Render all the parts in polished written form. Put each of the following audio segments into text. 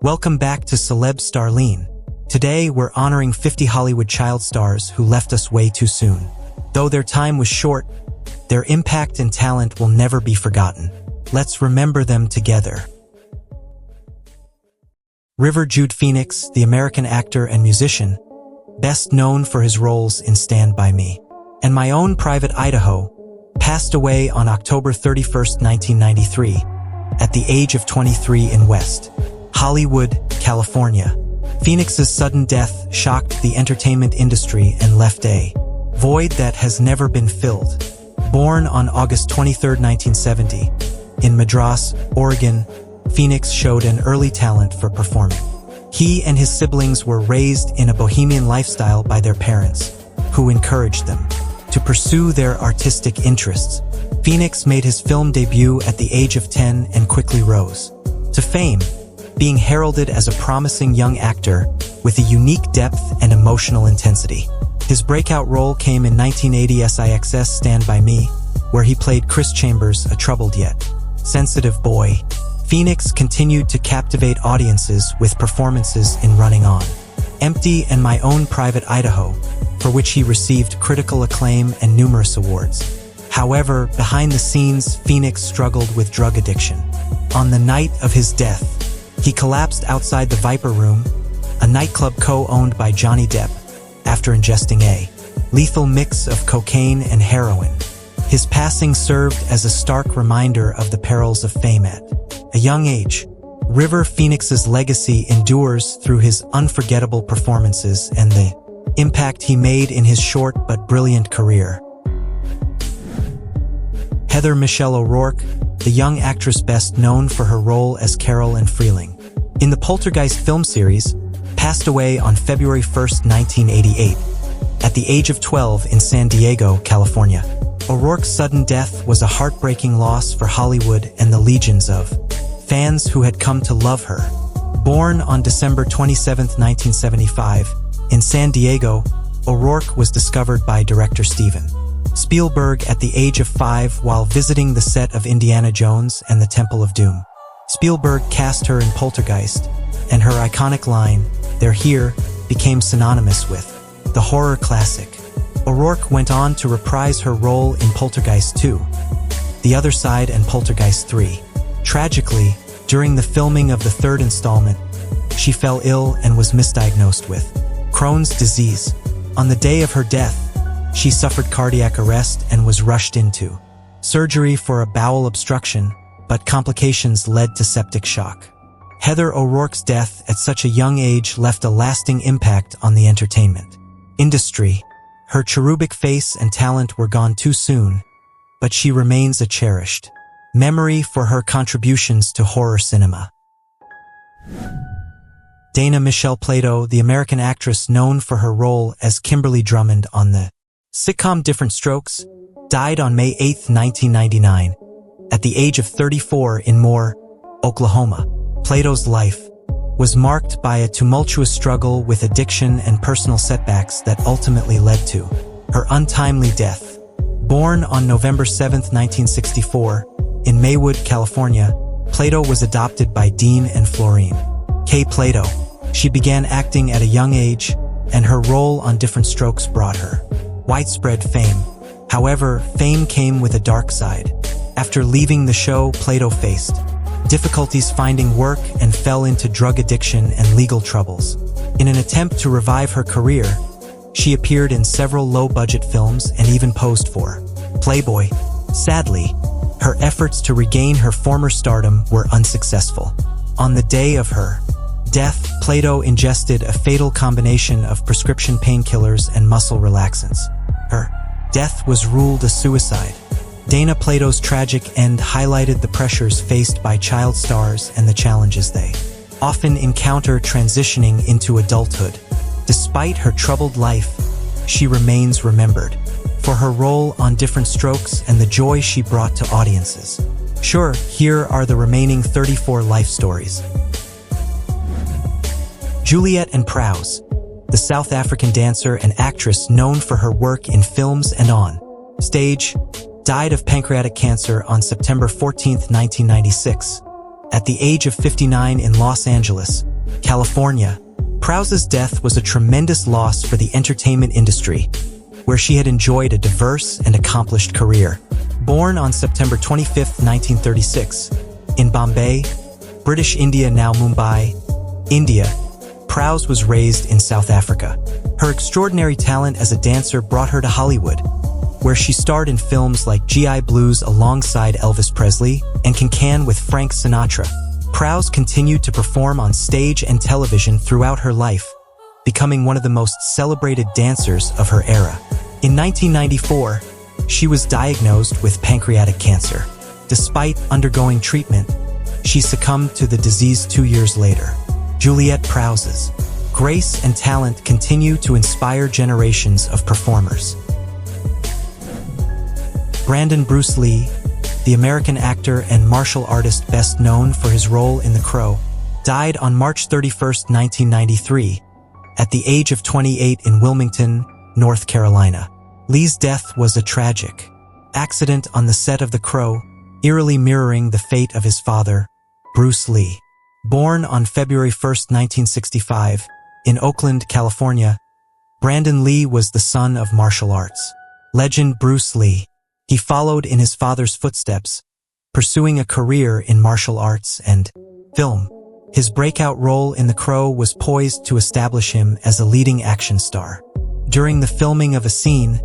Welcome back to Celeb Starline. Today, we're honoring 50 Hollywood child stars who left us way too soon. Though their time was short, their impact and talent will never be forgotten. Let's remember them together. River Jude Phoenix, the American actor and musician, best known for his roles in Stand By Me and My Own Private Idaho, passed away on October 31, 1993, at the age of 23 in West Hollywood, California. Phoenix's sudden death shocked the entertainment industry and left a void that has never been filled. Born on August 23, 1970, in Madras, Oregon, Phoenix showed an early talent for performing. He and his siblings were raised in a bohemian lifestyle by their parents, who encouraged them to pursue their artistic interests. Phoenix made his film debut at the age of 10 and quickly rose to fame, being heralded as a promising young actor with a unique depth and emotional intensity. His breakout role came in 1980 SIX's Stand By Me, where he played Chris Chambers, a troubled yet sensitive boy. Phoenix continued to captivate audiences with performances in Running On Empty and My Own Private Idaho, for which he received critical acclaim and numerous awards. However, behind the scenes, Phoenix struggled with drug addiction. On the night of his death, he collapsed outside the Viper Room, a nightclub co-owned by Johnny Depp, after ingesting a lethal mix of cocaine and heroin. His passing served as a stark reminder of the perils of fame at a young age. River Phoenix's legacy endures through his unforgettable performances and the impact he made in his short but brilliant career. Heather Michelle O'Rourke, the young actress best known for her role as Carol and Freeling in the Poltergeist film series, passed away on February 1, 1988, at the age of 12 in San Diego, California. O'Rourke's sudden death was a heartbreaking loss for Hollywood and the legions of fans who had come to love her. Born on December 27, 1975, in San Diego, O'Rourke was discovered by director Steven Spielberg at the age of 5 while visiting the set of Indiana Jones and the Temple of Doom. Spielberg cast her in Poltergeist, and her iconic line, "They're here," became synonymous with the horror classic. O'Rourke went on to reprise her role in Poltergeist 2, The Other Side, and Poltergeist 3. Tragically, during the filming of the third installment, she fell ill and was misdiagnosed with Crohn's disease. On the day of her death, she suffered cardiac arrest and was rushed into surgery for a bowel obstruction, but complications led to septic shock. Heather O'Rourke's death at such a young age left a lasting impact on the entertainment industry. Her cherubic face and talent were gone too soon, but she remains a cherished memory for her contributions to horror cinema. Dana Michelle Plato, the American actress known for her role as Kimberly Drummond on the sitcom Different Strokes, died on May 8, 1999, at the age of 34 in Moore, Oklahoma. Plato's life was marked by a tumultuous struggle with addiction and personal setbacks that ultimately led to her untimely death. Born on November 7, 1964, in Maywood, California, Plato was adopted by Dean and Florine K. Plato. She began acting at a young age, and her role on Different Strokes brought her widespread fame. However, fame came with a dark side. After leaving the show, Plato faced difficulties finding work and fell into drug addiction and legal troubles. In an attempt to revive her career, she appeared in several low-budget films and even posed for Playboy. Sadly, her efforts to regain her former stardom were unsuccessful. On the day of her death, Plato ingested a fatal combination of prescription painkillers and muscle relaxants. Her death was ruled a suicide. Dana Plato's tragic end highlighted the pressures faced by child stars and the challenges they often encounter transitioning into adulthood. Despite her troubled life, she remains remembered for her role on Different Strokes and the joy she brought to audiences. Sure, here are the remaining 34 life stories. Juliet and Prowse, the South African dancer and actress known for her work in films and on stage, died of pancreatic cancer on September 14, 1996. at the age of 59 in Los Angeles, California. Prowse's death was a tremendous loss for the entertainment industry, where she had enjoyed a diverse and accomplished career. Born on September 25, 1936, in Bombay, British India, now Mumbai, India, Prowse was raised in South Africa. Her extraordinary talent as a dancer brought her to Hollywood, where she starred in films like GI Blues alongside Elvis Presley and Can Can with Frank Sinatra. Prowse continued to perform on stage and television throughout her life, becoming one of the most celebrated dancers of her era. In 1994, she was diagnosed with pancreatic cancer. Despite undergoing treatment, she succumbed to the disease 2 years later. Juliette Prowse's grace and talent continue to inspire generations of performers. Brandon Bruce Lee, the American actor and martial artist best known for his role in The Crow, died on March 31, 1993, at the age of 28 in Wilmington, North Carolina. Lee's death was a tragic accident on the set of The Crow, eerily mirroring the fate of his father, Bruce Lee. Born on February 1, 1965, in Oakland, California, Brandon Lee was the son of martial arts legend Bruce Lee. He followed in his father's footsteps, pursuing a career in martial arts and film. His breakout role in The Crow was poised to establish him as a leading action star. During the filming of a scene,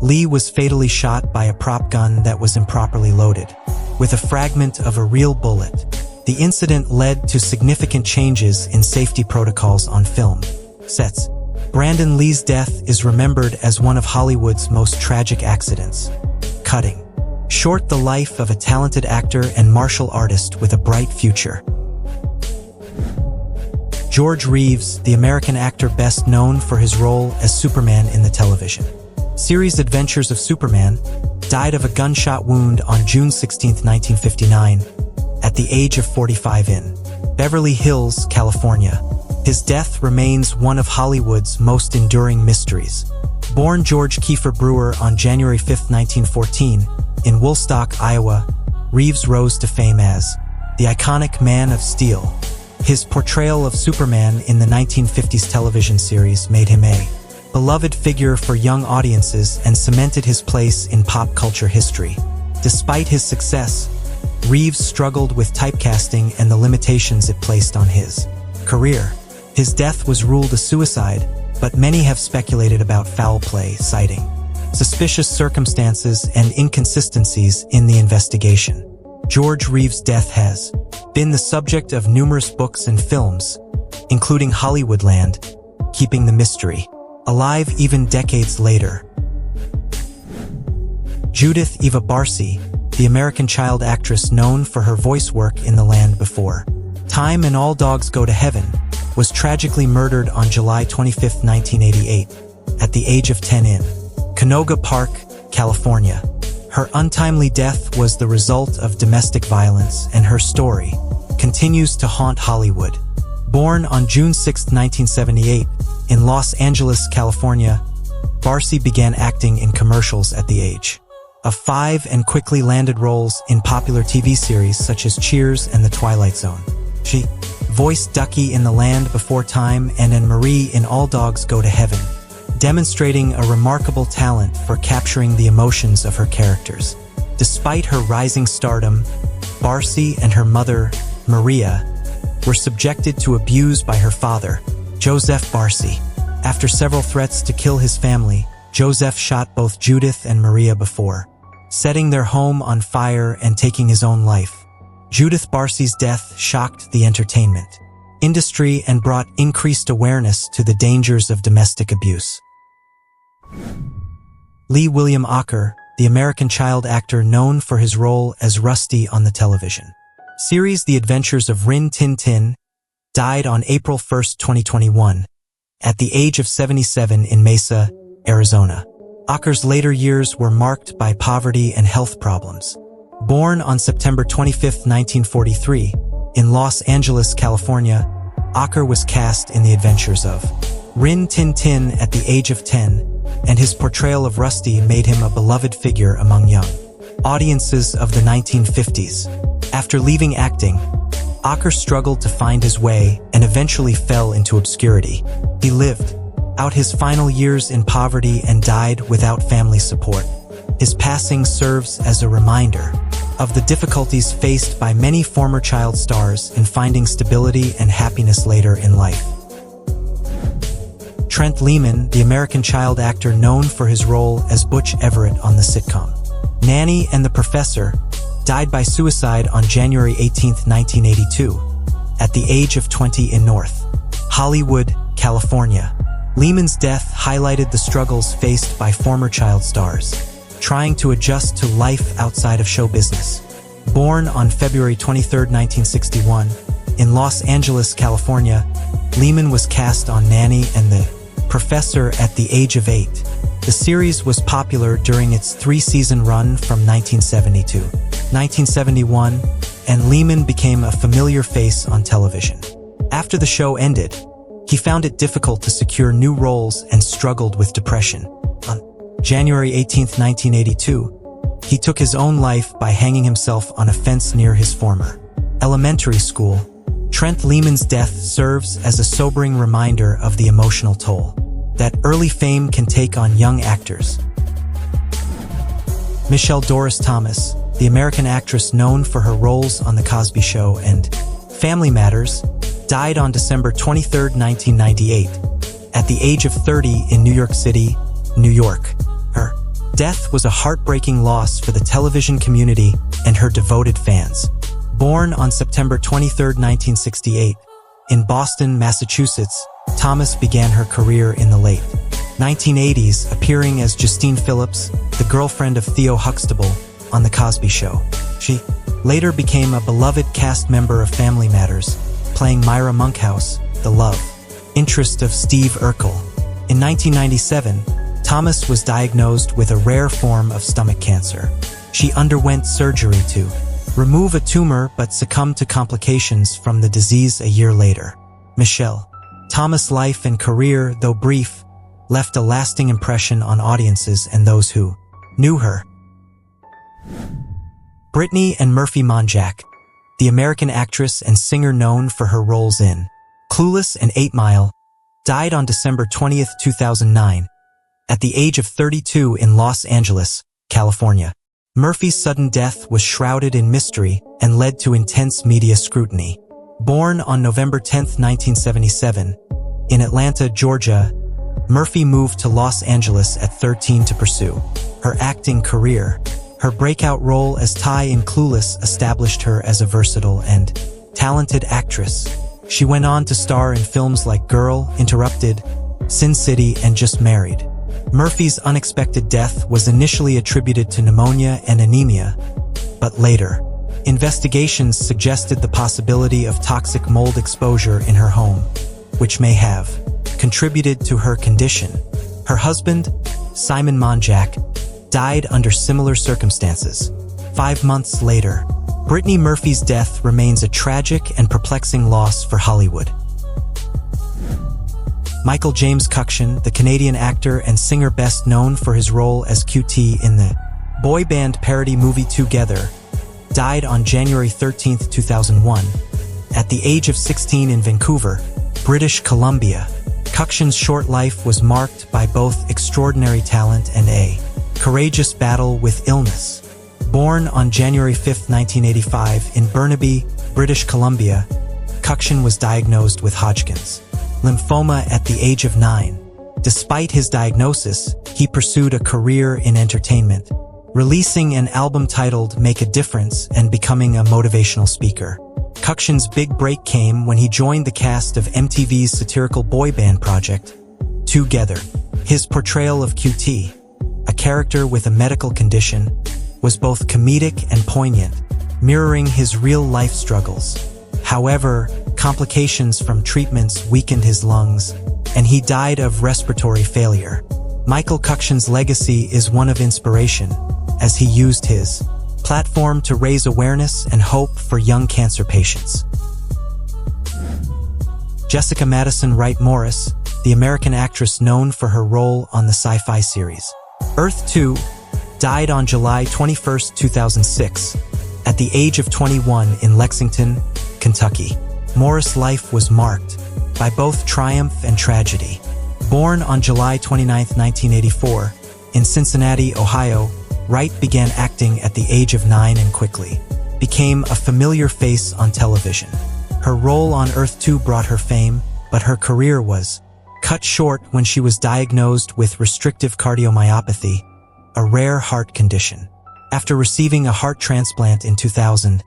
Lee was fatally shot by a prop gun that was improperly loaded, with a fragment of a real bullet. The incident led to significant changes in safety protocols on film sets. Brandon Lee's death is remembered as one of Hollywood's most tragic accidents, cutting short the life of a talented actor and martial artist with a bright future. George Reeves, the American actor best known for his role as Superman in the television series Adventures of Superman, died of a gunshot wound on June 16, 1959, at the age of 45 in Beverly Hills, California. His death remains one of Hollywood's most enduring mysteries. Born George Kiefer Brewer on January 5, 1914, in Woolstock, Iowa, Reeves rose to fame as the iconic Man of Steel. His portrayal of Superman in the 1950s television series made him a beloved figure for young audiences and cemented his place in pop culture history. Despite his success, Reeves struggled with typecasting and the limitations it placed on his career. His death was ruled a suicide, but many have speculated about foul play, citing suspicious circumstances and inconsistencies in the investigation. George Reeves' death has been the subject of numerous books and films, including Hollywoodland, keeping the mystery alive even decades later. Judith Eva Barcy, the American child actress known for her voice work in The Land Before Time and All Dogs Go to Heaven, was tragically murdered on July 25, 1988, at the age of 10 in Canoga Park, California. Her untimely death was the result of domestic violence, and her story continues to haunt Hollywood. Born on June 6, 1978, in Los Angeles, California, Barcy began acting in commercials at the age of 5 and quickly landed roles in popular TV series such as Cheers and The Twilight Zone. She voiced Ducky in The Land Before Time and Anne-Marie in All Dogs Go to Heaven, demonstrating a remarkable talent for capturing the emotions of her characters. Despite her rising stardom, Barcy and her mother, Maria, were subjected to abuse by her father, Joseph Barcy. After several threats to kill his family, Joseph shot both Judith and Maria before setting their home on fire and taking his own life. Judith Barcy's death shocked the entertainment industry and brought increased awareness to the dangers of domestic abuse. Lee William Acker, the American child actor known for his role as Rusty on the television series The Adventures of Rin Tin Tin, died on April 1, 2021, at the age of 77 in Mesa, Arizona. Acker's later years were marked by poverty and health problems. Born on September 25, 1943, in Los Angeles, California, Acker was cast in The Adventures of Rin Tin Tin at the age of 10, and his portrayal of Rusty made him a beloved figure among young audiences of the 1950s. After leaving acting, Acker struggled to find his way and eventually fell into obscurity. He lived out his final years in poverty and died without family support. His passing serves as a reminder of the difficulties faced by many former child stars in finding stability and happiness later in life. Trent Lehman, the American child actor known for his role as Butch Everett on the sitcom Nanny and the Professor, died by suicide on January 18, 1982, at the age of 20 in North Hollywood, California. Lehman's death highlighted the struggles faced by former child stars, trying to adjust to life outside of show business. Born on February 23, 1961, in Los Angeles, California, Lehman was cast on Nanny and the Professor at the age of 8. The series was popular during its 3-season run from 1970 to 1971, and Lehman became a familiar face on television. After the show ended, he found it difficult to secure new roles and struggled with depression. On January 18, 1982, he took his own life by hanging himself on a fence near his former elementary school. Trent Lehman's death serves as a sobering reminder of the emotional toll that early fame can take on young actors. Michelle Doris Thomas, the American actress known for her roles on The Cosby Show and Family Matters, died on December 23, 1998, at the age of 30 in New York City, New York. Her death was a heartbreaking loss for the television community and her devoted fans. Born on September 23, 1968, in Boston, Massachusetts, Thomas began her career in the late 1980s, appearing as Justine Phillips, the girlfriend of Theo Huxtable, on The Cosby Show. She later became a beloved cast member of Family Matters, playing Myra Monkhouse, the love interest of Steve Urkel. In 1997, Thomas was diagnosed with a rare form of stomach cancer. She underwent surgery to remove a tumor but succumbed to complications from the disease a year later. Michelle Thomas' life and career, though brief, left a lasting impression on audiences and those who knew her. Brittany and Murphy Monjack, the American actress and singer known for her roles in Clueless and 8 Mile, died on December 20, 2009, at the age of 32 in Los Angeles, California. Murphy's sudden death was shrouded in mystery and led to intense media scrutiny. Born on November 10, 1977, in Atlanta, Georgia, Murphy moved to Los Angeles at 13 to pursue her acting career. Her breakout role as Ty in Clueless established her as a versatile and talented actress. She went on to star in films like Girl, Interrupted, Sin City, and Just Married. Murphy's unexpected death was initially attributed to pneumonia and anemia, but later, investigations suggested the possibility of toxic mold exposure in her home, which may have contributed to her condition. Her husband, Simon Monjack, died under similar circumstances. 5 months later, Brittany Murphy's death remains a tragic and perplexing loss for Hollywood. Michael James Cuccion, the Canadian actor and singer best known for his role as QT in the boy band parody movie Together, died on January 13, 2001, at the age of 16 in Vancouver, British Columbia. Cuccion's short life was marked by both extraordinary talent and a courageous battle with illness. Born on January 5, 1985, in Burnaby, British Columbia, Cuccion was diagnosed with Hodgkin's lymphoma at the age of 9. Despite his diagnosis, he pursued a career in entertainment, releasing an album titled Make a Difference and becoming a motivational speaker. Cuccion's big break came when he joined the cast of MTV's satirical boy band project, Together. His portrayal of QT, a character with a medical condition, was both comedic and poignant, mirroring his real-life struggles. However, complications from treatments weakened his lungs, and he died of respiratory failure. Michael Cuccion's legacy is one of inspiration, as he used his platform to raise awareness and hope for young cancer patients. Jessica Madison Wright Morris, the American actress known for her role on the sci-fi series Earth 2, died on July 21, 2006, at the age of 21 in Lexington, Kentucky. Morris' life was marked by both triumph and tragedy. Born on July 29, 1984, in Cincinnati, Ohio, Wright began acting at the age of 9 and quickly became a familiar face on television. Her role on Earth 2 brought her fame, but her career was cut short when she was diagnosed with restrictive cardiomyopathy, a rare heart condition. After receiving a heart transplant in 2000,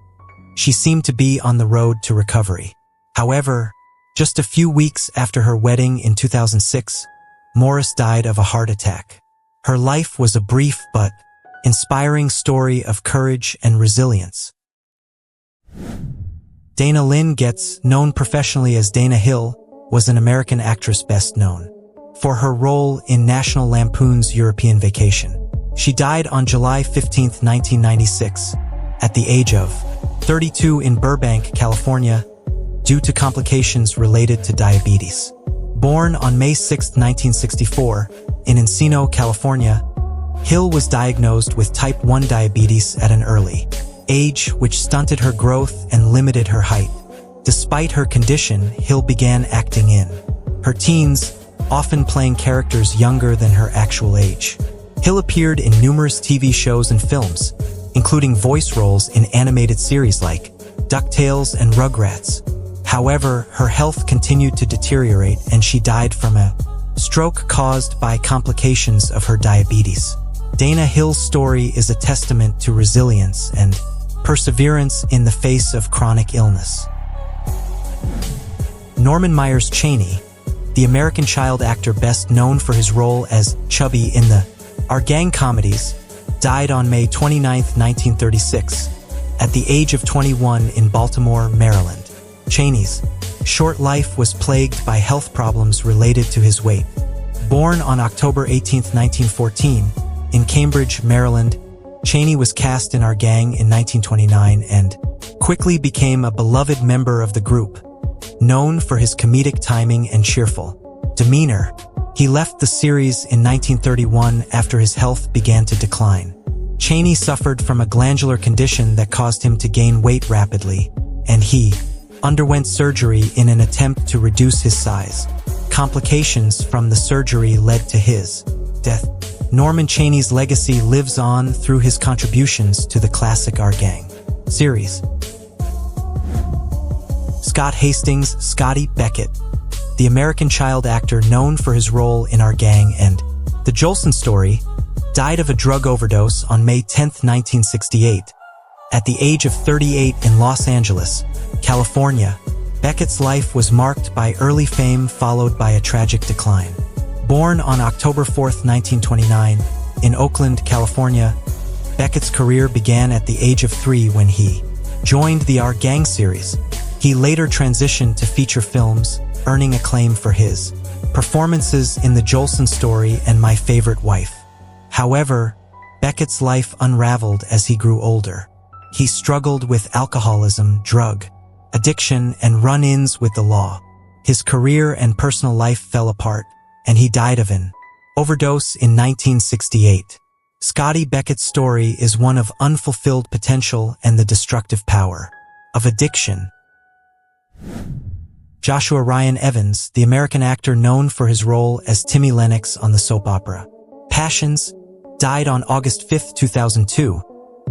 she seemed to be on the road to recovery. However, just a few weeks after her wedding in 2006, Morris died of a heart attack. Her life was a brief but inspiring story of courage and resilience. Dana Lynn Getz, known professionally as Dana Hill, was an American actress best known for her role in National Lampoon's European Vacation. She died on July 15, 1996, at the age of 32 in Burbank, California, due to complications related to diabetes. Born on May 6, 1964, in Encino, California, Hill was diagnosed with type 1 diabetes at an early age, which stunted her growth and limited her height. Despite her condition, Hill began acting in her teens, often playing characters younger than her actual age. Hill appeared in numerous TV shows and films, including voice roles in animated series like DuckTales and Rugrats. However, her health continued to deteriorate and she died from a stroke caused by complications of her diabetes. Dana Hill's story is a testament to resilience and perseverance in the face of chronic illness. Norman Myers Chaney, the American child actor best known for his role as Chubby in the Our Gang comedies, died on May 29, 1936, at the age of 21 in Baltimore, Maryland. Chaney's short life was plagued by health problems related to his weight. Born on October 18, 1914, in Cambridge, Maryland, Chaney was cast in Our Gang in 1929 and quickly became a beloved member of the group. Known for his comedic timing and cheerful demeanor, he left the series in 1931 after his health began to decline. Chaney suffered from a glandular condition that caused him to gain weight rapidly, and he underwent surgery in an attempt to reduce his size. Complications from the surgery led to his death. Norman Chaney's legacy lives on through his contributions to the classic Our Gang series. Scott Hastings, Scotty Beckett, the American child actor known for his role in Our Gang and The Jolson Story, died of a drug overdose on May 10, 1968. At the age of 38 in Los Angeles, California, Beckett's life was marked by early fame followed by a tragic decline. Born on October 4, 1929, in Oakland, California, Beckett's career began at the age of 3 when he joined the Our Gang series. He later transitioned to feature films, earning acclaim for his performances in The Jolson Story and My Favorite Wife. However, Beckett's life unraveled as he grew older. He struggled with alcoholism, drug addiction, and run-ins with the law. His career and personal life fell apart, and he died of an overdose in 1968. Scotty Beckett's story is one of unfulfilled potential and the destructive power of addiction. Joshua Ryan Evans, the American actor known for his role as Timmy Lennox on the soap opera Passions, died on August 5, 2002,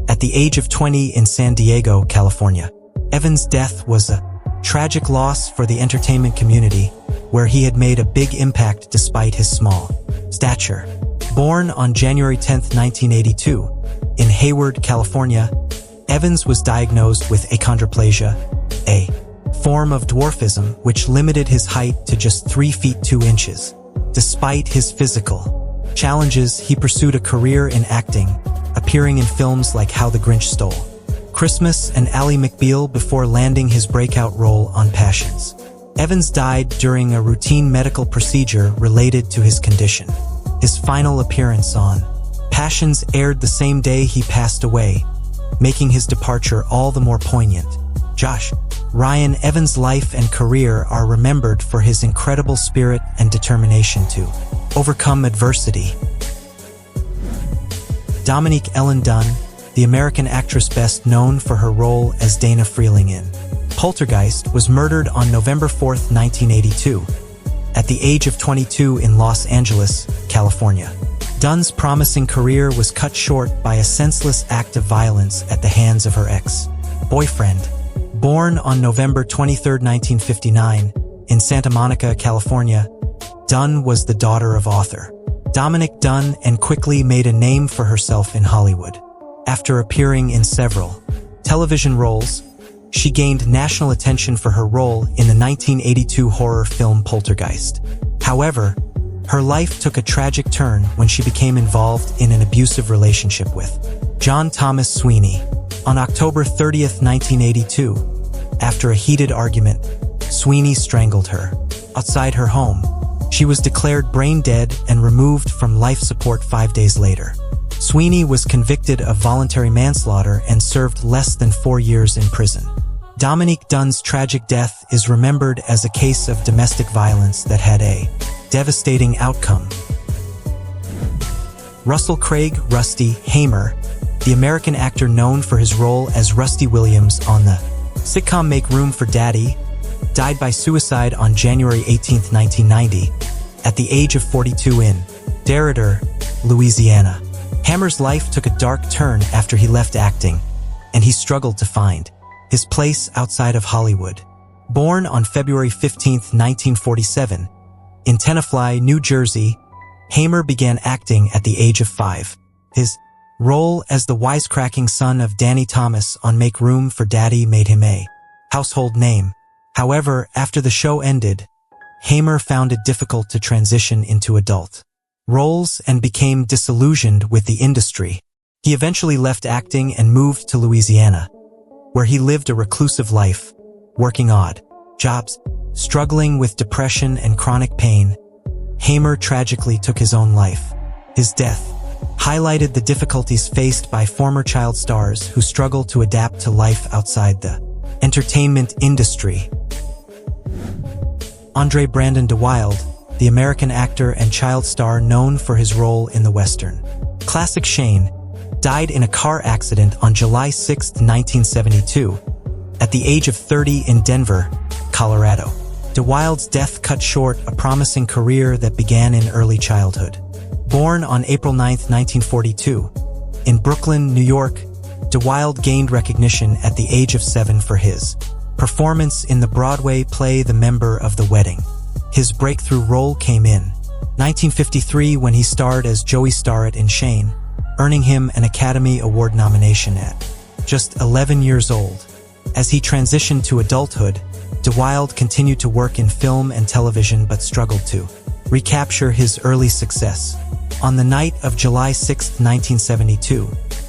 at the age of 20 in San Diego, California. Evans' death was a tragic loss for the entertainment community, where he had made a big impact despite his small stature. Born on January 10, 1982, in Hayward, California, Evans was diagnosed with achondroplasia, a form of dwarfism which limited his height to just 3 feet 2 inches. Despite his physical challenges, he pursued a career in acting, appearing in films like How the Grinch Stole Christmas and Ally McBeal before landing his breakout role on Passions. Evans died during a routine medical procedure related to his condition. His final appearance on Passions aired the same day he passed away, making his departure all the more poignant. Josh Ryan Evans' life and career are remembered for his incredible spirit and determination to overcome adversity. Dominique Ellen Dunn, the American actress best known for her role as Dana Freeling in Poltergeist, was murdered on November 4, 1982, at the age of 22 in Los Angeles, California. Dunn's promising career was cut short by a senseless act of violence at the hands of her ex-boyfriend. Born on November 23, 1959, in Santa Monica, California, Dunn was the daughter of author Dominic Dunn and quickly made a name for herself in Hollywood. After appearing in several television roles, she gained national attention for her role in the 1982 horror film Poltergeist. However, her life took a tragic turn when she became involved in an abusive relationship with John Thomas Sweeney. On October 30, 1982, after a heated argument, Sweeney strangled her outside her home. She was declared brain dead and removed from life support 5 days later. Sweeney was convicted of voluntary manslaughter and served less than 4 years in prison. Dominique Dunn's tragic death is remembered as a case of domestic violence that had a devastating outcome. Russell Craig "Rusty" Hamer, the American actor known for his role as Rusty Williams on the sitcom Make Room for Daddy, died by suicide on January 18, 1990, at the age of 42 in DeRidder, Louisiana. Hamer's life took a dark turn after he left acting, and he struggled to find his place outside of Hollywood. Born on February 15, 1947, in Tenafly, New Jersey, Hamer began acting at the age of 5. His role as the wisecracking son of Danny Thomas on Make Room for Daddy made him a household name. However, after the show ended, Hamer found it difficult to transition into adult roles and became disillusioned with the industry. He eventually left acting and moved to Louisiana, where he lived a reclusive life, working odd jobs. Struggling with depression and chronic pain, Hamer tragically took his own life. His death highlighted the difficulties faced by former child stars who struggle to adapt to life outside the entertainment industry. Andre Brandon DeWilde, the American actor and child star known for his role in the Western classic Shane, died in a car accident on July 6, 1972, at the age of 30 in Denver, Colorado. DeWilde's death cut short a promising career that began in early childhood. Born on April 9, 1942, in Brooklyn, New York, DeWilde gained recognition at the age of 7 for his performance in the Broadway play The Member of the Wedding. His breakthrough role came in 1953 when he starred as Joey Starrett in Shane, earning him an Academy Award nomination at just 11 years old. As he transitioned to adulthood, DeWilde continued to work in film and television but struggled to recapture his early success. On the night of July 6, 1972,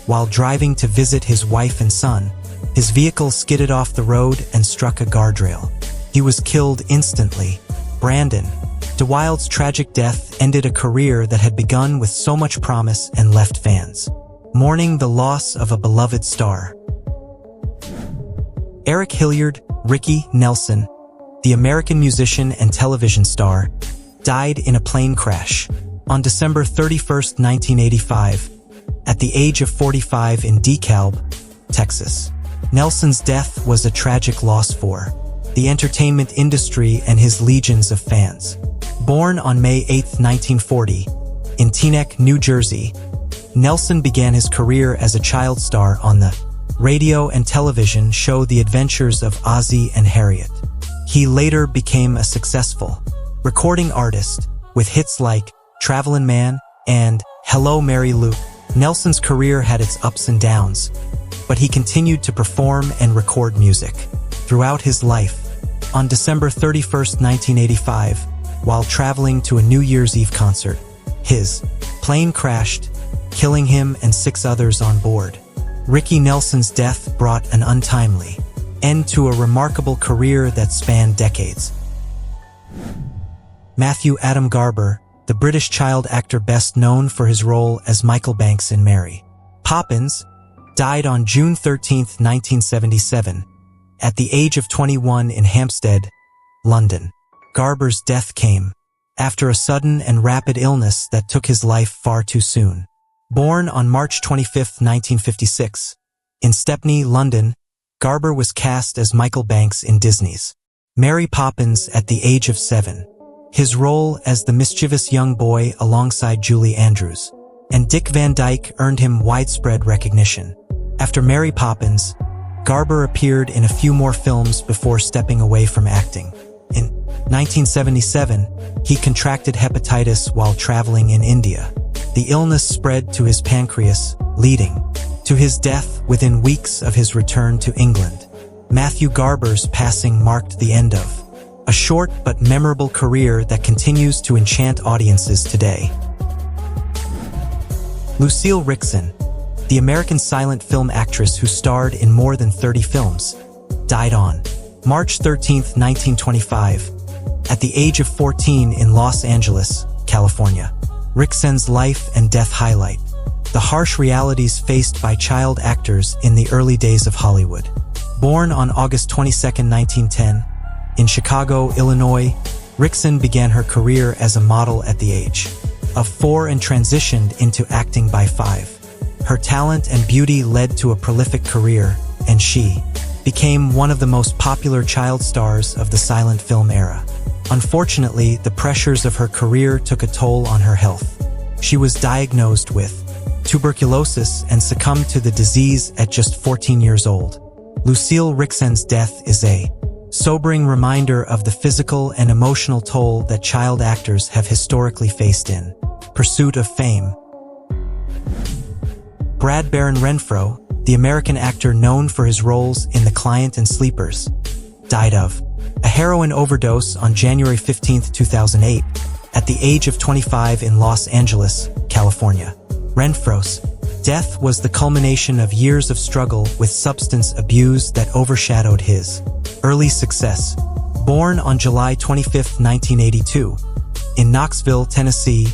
while driving to visit his wife and son, his vehicle skidded off the road and struck a guardrail. He was killed instantly. Brandon DeWilde's tragic death ended a career that had begun with so much promise and left fans mourning the loss of a beloved star. Eric Hilliard Ricky Nelson, the American musician and television star, died in a plane crash on December 31, 1985, at the age of 45 in DeKalb, Texas. Nelson's death was a tragic loss for the entertainment industry and his legions of fans. Born on May 8, 1940, in Teaneck, New Jersey, Nelson began his career as a child star on the radio and television show The Adventures of Ozzie and Harriet. He later became a successful recording artist with hits like Travelin' Man and Hello Mary Lou. Nelson's career had its ups and downs, but he continued to perform and record music throughout his life. On December 31, 1985, while traveling to a New Year's Eve concert, his plane crashed, killing him and 6 others on board. Ricky Nelson's death brought an untimely end to a remarkable career that spanned decades. Matthew Adam Garber, the British child actor best known for his role as Michael Banks in Mary Poppins, died on June 13, 1977, at the age of 21 in Hampstead, London. Garber's death came after a sudden and rapid illness that took his life far too soon. Born on March 25, 1956, in Stepney, London, Garber was cast as Michael Banks in Disney's Mary Poppins at the age of 7. His role as the mischievous young boy alongside Julie Andrews and Dick Van Dyke earned him widespread recognition. After Mary Poppins, Garber appeared in a few more films before stepping away from acting. In 1977, he contracted hepatitis while traveling in India. The illness spread to his pancreas, leading to his death within weeks of his return to England. Matthew Garber's passing marked the end of a short but memorable career that continues to enchant audiences today. Lucille Rickson, the American silent film actress who starred in more than 30 films, died on March 13, 1925, at the age of 14 in Los Angeles, California. Rickson's life and death highlight the harsh realities faced by child actors in the early days of Hollywood. Born on August 22, 1910, in Chicago, Illinois, Rickson began her career as a model at the age of 4 and transitioned into acting by 5. Her talent and beauty led to a prolific career, and she became one of the most popular child stars of the silent film era. Unfortunately, the pressures of her career took a toll on her health. She was diagnosed with tuberculosis and succumbed to the disease at just 14 years old. Lucille Rickson's death is a sobering reminder of the physical and emotional toll that child actors have historically faced in pursuit of fame. Brad Baron Renfro, the American actor known for his roles in The Client and Sleepers, died of a heroin overdose on January 15, 2008, at the age of 25 in Los Angeles, California. Renfro's death was the culmination of years of struggle with substance abuse that overshadowed his early success. Born on July 25, 1982, in Knoxville, Tennessee,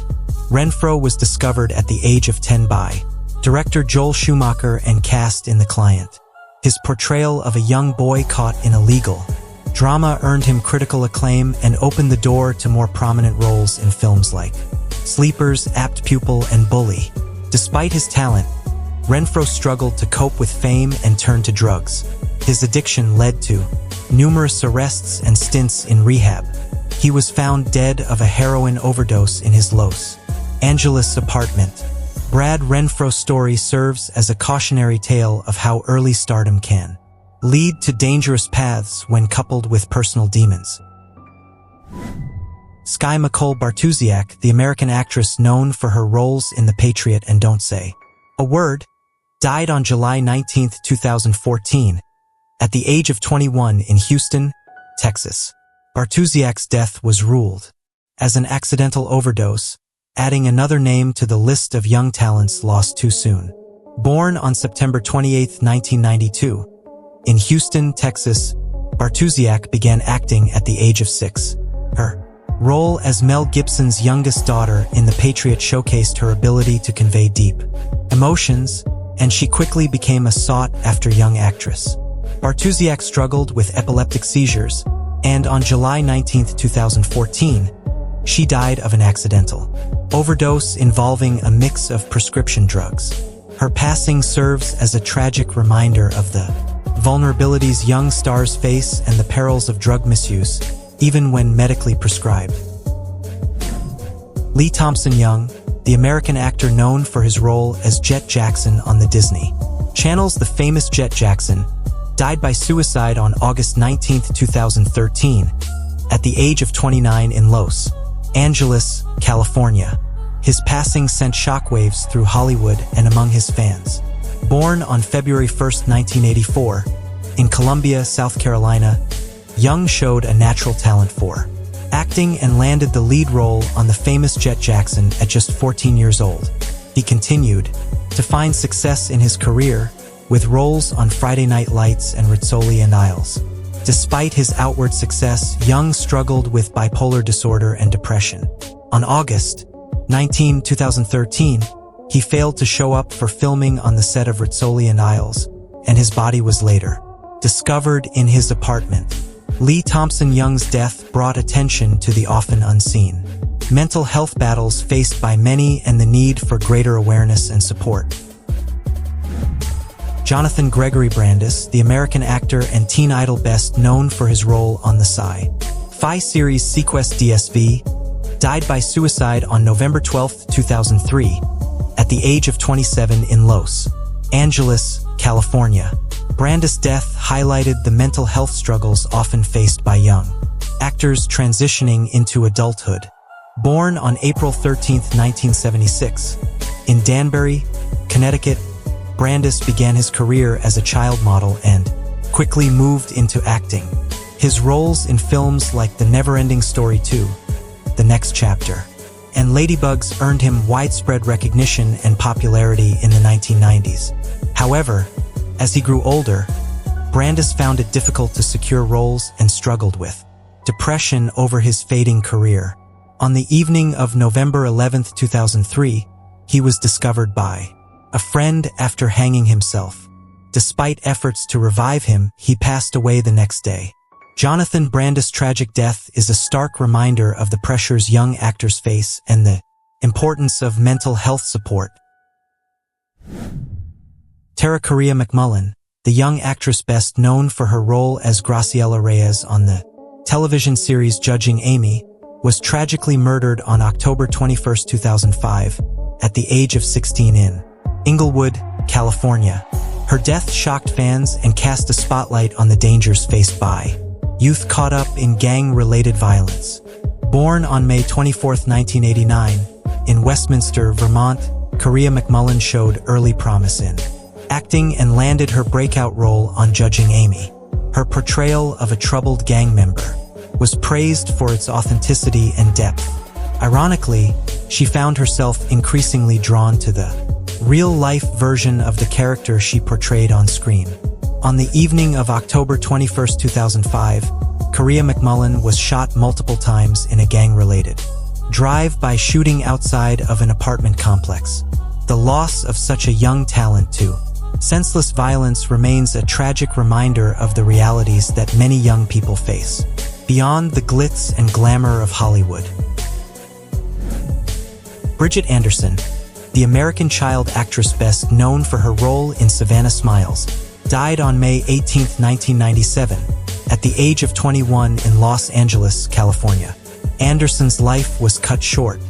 Renfro was discovered at the age of 10 by director Joel Schumacher and cast in The Client. His portrayal of a young boy caught in a legal drama earned him critical acclaim and opened the door to more prominent roles in films like Sleepers, Apt Pupil, and Bully. Despite his talent, Renfro struggled to cope with fame and turned to drugs. His addiction led to numerous arrests and stints in rehab. He was found dead of a heroin overdose in his Los Angeles apartment. Brad Renfro's story serves as a cautionary tale of how early stardom can lead to dangerous paths when coupled with personal demons. Skye McCole Bartusiak, the American actress known for her roles in The Patriot and Don't Say a Word, died on July 19, 2014, at the age of 21 in Houston, Texas. Bartusiak's death was ruled as an accidental overdose, adding another name to the list of young talents lost too soon. Born on September 28, 1992, in Houston, Texas, Bartusiak began acting at the age of 6. Her role as Mel Gibson's youngest daughter in The Patriot showcased her ability to convey deep emotions, and she quickly became a sought-after young actress. Bartusiak struggled with epileptic seizures, and on July 19, 2014, she died of an accidental overdose involving a mix of prescription drugs. Her passing serves as a tragic reminder of the vulnerabilities young stars face and the perils of drug misuse, even when medically prescribed. Lee Thompson-Young, the American actor known for his role as Jet Jackson on the Disney Channel's The Famous Jet Jackson, died by suicide on August 19, 2013, at the age of 29 in Los Angeles, California. His passing sent shockwaves through Hollywood and among his fans. Born on February 1, 1984, in Columbia, South Carolina, Young showed a natural talent for acting and landed the lead role on The Famous Jet Jackson at just 14 years old. He continued to find success in his career with roles on Friday Night Lights and Rizzoli and Isles. Despite his outward success, Young struggled with bipolar disorder and depression. On August 19, 2013, he failed to show up for filming on the set of Rizzoli and Isles, and his body was later discovered in his apartment. Lee Thompson-Young's death brought attention to the often unseen mental health battles faced by many and the need for greater awareness and support. Jonathan Gregory Brandis, the American actor and teen idol best known for his role on the sci-fi series Sequest DSV, died by suicide on November 12, 2003, at the age of 27 in Los Angeles, California. Brandis' death highlighted the mental health struggles often faced by young actors transitioning into adulthood. Born on April 13, 1976, in Danbury, Connecticut, Brandis began his career as a child model and quickly moved into acting. His roles in films like The Never-Ending Story 2, The Next Chapter, and Ladybugs earned him widespread recognition and popularity in the 1990s. However, as he grew older, Brandis found it difficult to secure roles and struggled with depression over his fading career. On the evening of November 11, 2003, he was discovered by a friend after hanging himself. Despite efforts to revive him, he passed away the next day. Jonathan Brandis' tragic death is a stark reminder of the pressures young actors face and the importance of mental health support. Tara Correa McMullen, the young actress best known for her role as Graciela Reyes on the television series Judging Amy, was tragically murdered on October 21, 2005, at the age of 16 in Inglewood, California. Her death shocked fans and cast a spotlight on the dangers faced by youth caught up in gang-related violence. Born on May 24, 1989, in Westminster, Vermont, Correa McMullen showed early promise in acting and landed her breakout role on Judging Amy. Her portrayal of a troubled gang member was praised for its authenticity and depth. Ironically, she found herself increasingly drawn to the real-life version of the character she portrayed on screen. On the evening of October 21, 2005, Correa McMullen was shot multiple times in a gang-related drive-by shooting outside of an apartment complex. The loss of such a young talent to senseless violence remains a tragic reminder of the realities that many young people face, beyond the glitz and glamour of Hollywood. Bridget Anderson, the American child actress best known for her role in Savannah Smiles, died on May 18, 1997, at the age of 21 in Los Angeles, California. Anderson's life was cut short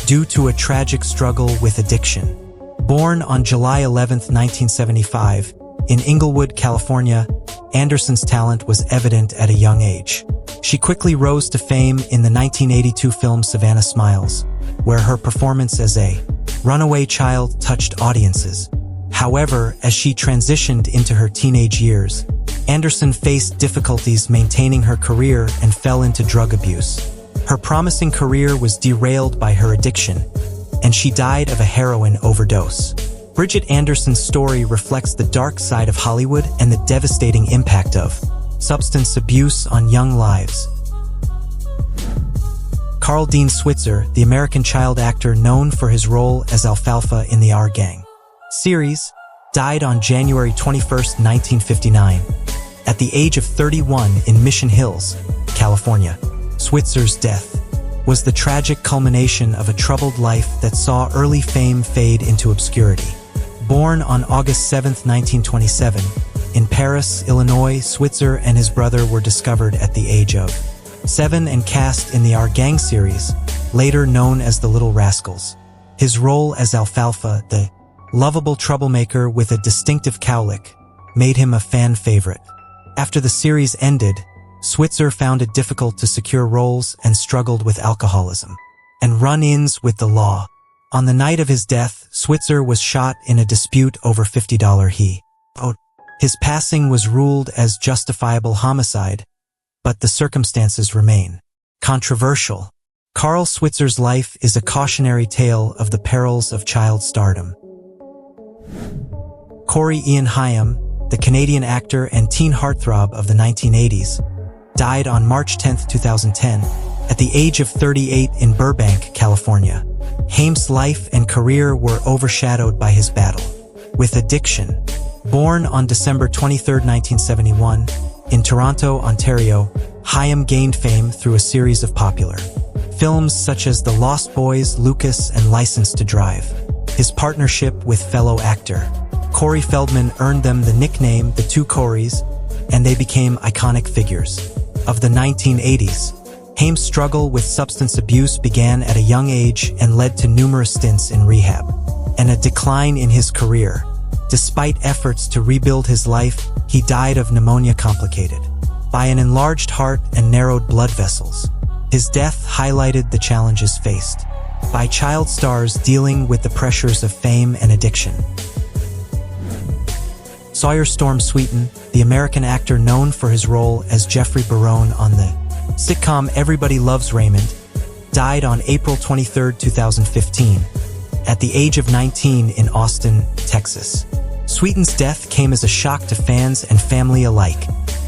due to a tragic struggle with addiction. Born on July 11, 1975, in Inglewood, California, Anderson's talent was evident at a young age. She quickly rose to fame in the 1982 film Savannah Smiles, where her performance as a runaway child touched audiences. However, as she transitioned into her teenage years, Anderson faced difficulties maintaining her career and fell into drug abuse. Her promising career was derailed by her addiction, and she died of a heroin overdose. Bridget Anderson's story reflects the dark side of Hollywood and the devastating impact of substance abuse on young lives. Carl Dean Switzer, the American child actor known for his role as Alfalfa in the Our Gang series, died on January 21, 1959, at the age of 31 in Mission Hills, California. Switzer's death was the tragic culmination of a troubled life that saw early fame fade into obscurity. Born on August 7, 1927, in Paris, Illinois, Switzer and his brother were discovered at the age of 7 and cast in the Our Gang series, later known as The Little Rascals. His role as Alfalfa, the lovable troublemaker with a distinctive cowlick, made him a fan favorite. After the series ended, Switzer found it difficult to secure roles and struggled with alcoholism and run-ins with the law. On the night of his death, Switzer was shot in a dispute over $50 he owed. His passing was ruled as justifiable homicide, but the circumstances remain controversial. Carl Switzer's life is a cautionary tale of the perils of child stardom. Corey Ian Haim, the Canadian actor and teen heartthrob of the 1980s, died on March 10, 2010, at the age of 38 in Burbank, California. Haim's life and career were overshadowed by his battle with addiction. Born on December 23, 1971, in Toronto, Ontario, Haim gained fame through a series of popular films such as The Lost Boys, Lucas, and License to Drive. His partnership with fellow actor Corey Feldman earned them the nickname the Two Coreys, and they became iconic figures. Of the 1980s, Haim's struggle with substance abuse began at a young age and led to numerous stints in rehab, and a decline in his career. Despite efforts to rebuild his life, he died of pneumonia complicated by an enlarged heart and narrowed blood vessels. His death highlighted the challenges faced by child stars dealing with the pressures of fame and addiction. Sawyer Storm Sweeten, the American actor known for his role as Jeffrey Barone on the sitcom Everybody Loves Raymond, died on April 23, 2015, at the age of 19 in Austin, Texas. Sweeten's death came as a shock to fans and family alike.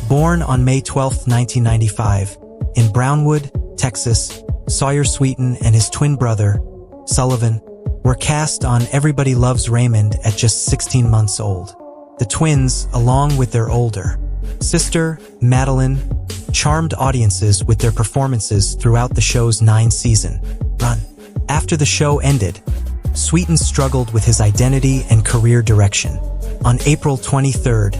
Born on May 12, 1995, in Brownwood, Texas, Sawyer Sweeten and his twin brother, Sullivan, were cast on Everybody Loves Raymond at just 16 months old. The twins, along with their older sister, Madeline, charmed audiences with their performances throughout the show's 9-season run. After the show ended, Sweeten struggled with his identity and career direction. On April 23,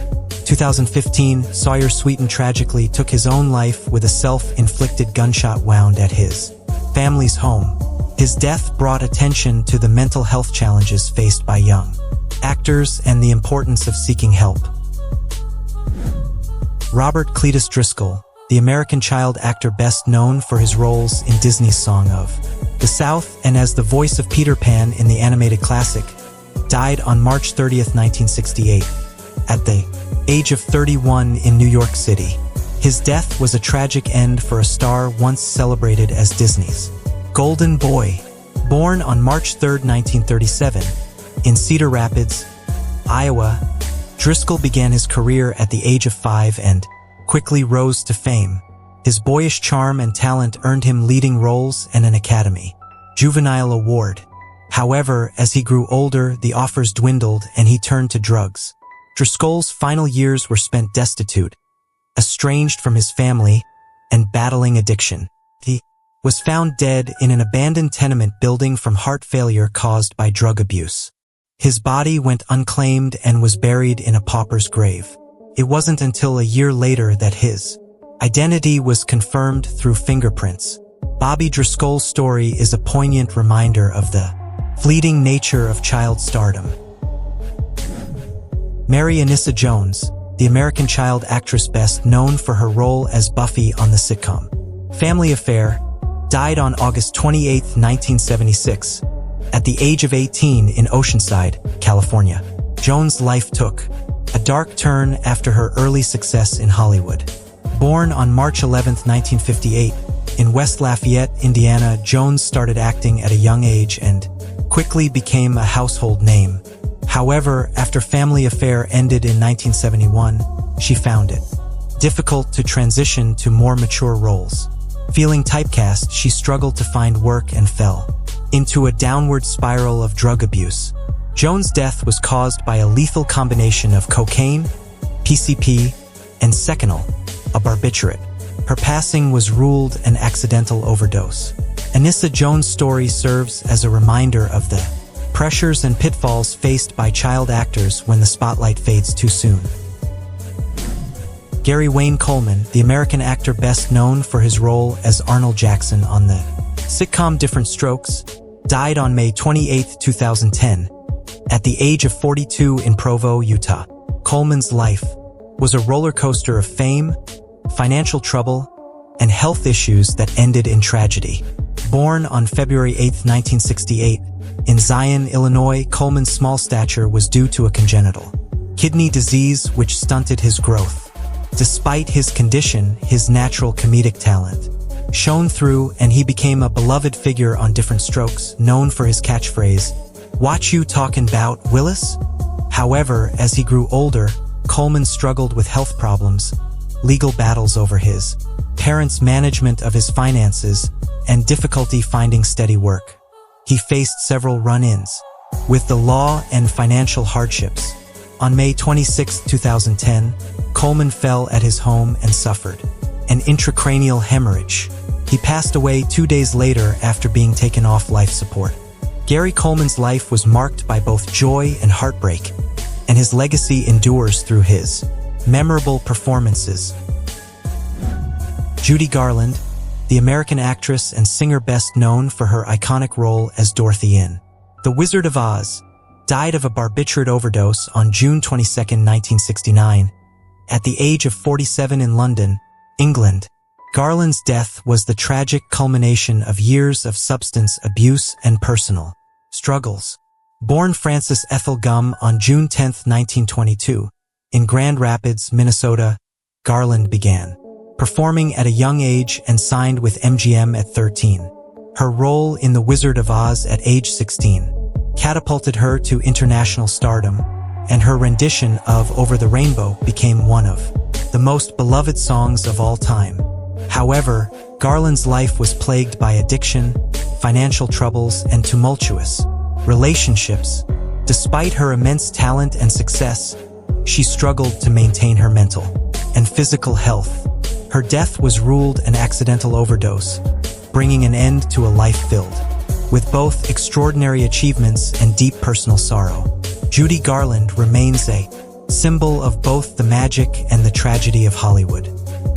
2015, Sawyer Sweeten tragically took his own life with a self-inflicted gunshot wound at his family's home. His death brought attention to the mental health challenges faced by young actors and the importance of seeking help. Robert Cletus Driscoll, the American child actor best known for his roles in Disney's Song of the South and as the voice of Peter Pan in the animated classic, died on March 30, 1968, at the age of 31 in New York City. His death was a tragic end for a star once celebrated as Disney's Golden Boy. Born on March 3, 1937, in Cedar Rapids, Iowa, Driscoll began his career at the age of 5 and quickly rose to fame. His boyish charm and talent earned him leading roles and an Academy Juvenile Award. However, as he grew older, the offers dwindled and he turned to drugs. Driscoll's final years were spent destitute, estranged from his family, and battling addiction. He was found dead in an abandoned tenement building from heart failure caused by drug abuse. His body went unclaimed and was buried in a pauper's grave. It wasn't until a year later that his identity was confirmed through fingerprints. Bobby Driscoll's story is a poignant reminder of the fleeting nature of child stardom. Mary Anissa Jones, the American child actress best known for her role as Buffy on the sitcom Family Affair, died on August 28, 1976, at the age of 18 in Oceanside, California. Jones' life took a dark turn after her early success in Hollywood. Born on March 11, 1958, in West Lafayette, Indiana, Jones started acting at a young age and quickly became a household name. However, after Family Affair ended in 1971, she found it difficult to transition to more mature roles. Feeling typecast, she struggled to find work and fell into a downward spiral of drug abuse. Jones' death was caused by a lethal combination of cocaine, PCP, and Seconal, a barbiturate. Her passing was ruled an accidental overdose. Anissa Jones' story serves as a reminder of the pressures and pitfalls faced by child actors when the spotlight fades too soon. Gary Wayne Coleman, the American actor best known for his role as Arnold Jackson on the sitcom Different Strokes, died on May 28, 2010, at the age of 42 in Provo, Utah. Coleman's life was a roller coaster of fame, financial trouble, and health issues that ended in tragedy. Born on February 8, 1968, in Zion, Illinois, Coleman's small stature was due to a congenital kidney disease which stunted his growth. Despite his condition, his natural comedic talent shone through and he became a beloved figure on Different Strokes, known for his catchphrase, "Watch you talkin' 'bout, Willis?" However, as he grew older, Coleman struggled with health problems, legal battles over his parents' management of his finances, and difficulty finding steady work. He faced several run-ins with the law and financial hardships. On May 26, 2010, Coleman fell at his home and suffered an intracranial hemorrhage. He passed away 2 days later after being taken off life support. Gary Coleman's life was marked by both joy and heartbreak. and his legacy endures through his memorable performances. Judy Garland, the American actress and singer best known for her iconic role as Dorothy in The Wizard of Oz, died of a barbiturate overdose on June 22, 1969, at the age of 47 in London, England. Garland's death was the tragic culmination of years of substance abuse and personal struggles. Born Frances Ethel Gumm on June 10, 1922, in Grand Rapids, Minnesota, Garland began performing at a young age and signed with MGM at 13. Her role in The Wizard of Oz at age 16 catapulted her to international stardom, and her rendition of Over the Rainbow became one of the most beloved songs of all time. However, Garland's life was plagued by addiction, financial troubles, and tumultuous relationships. Despite her immense talent and success, she struggled to maintain her mental and physical health. Her death was ruled an accidental overdose, bringing an end to a life filled with both extraordinary achievements and deep personal sorrow. Judy Garland remains a symbol of both the magic and the tragedy of Hollywood.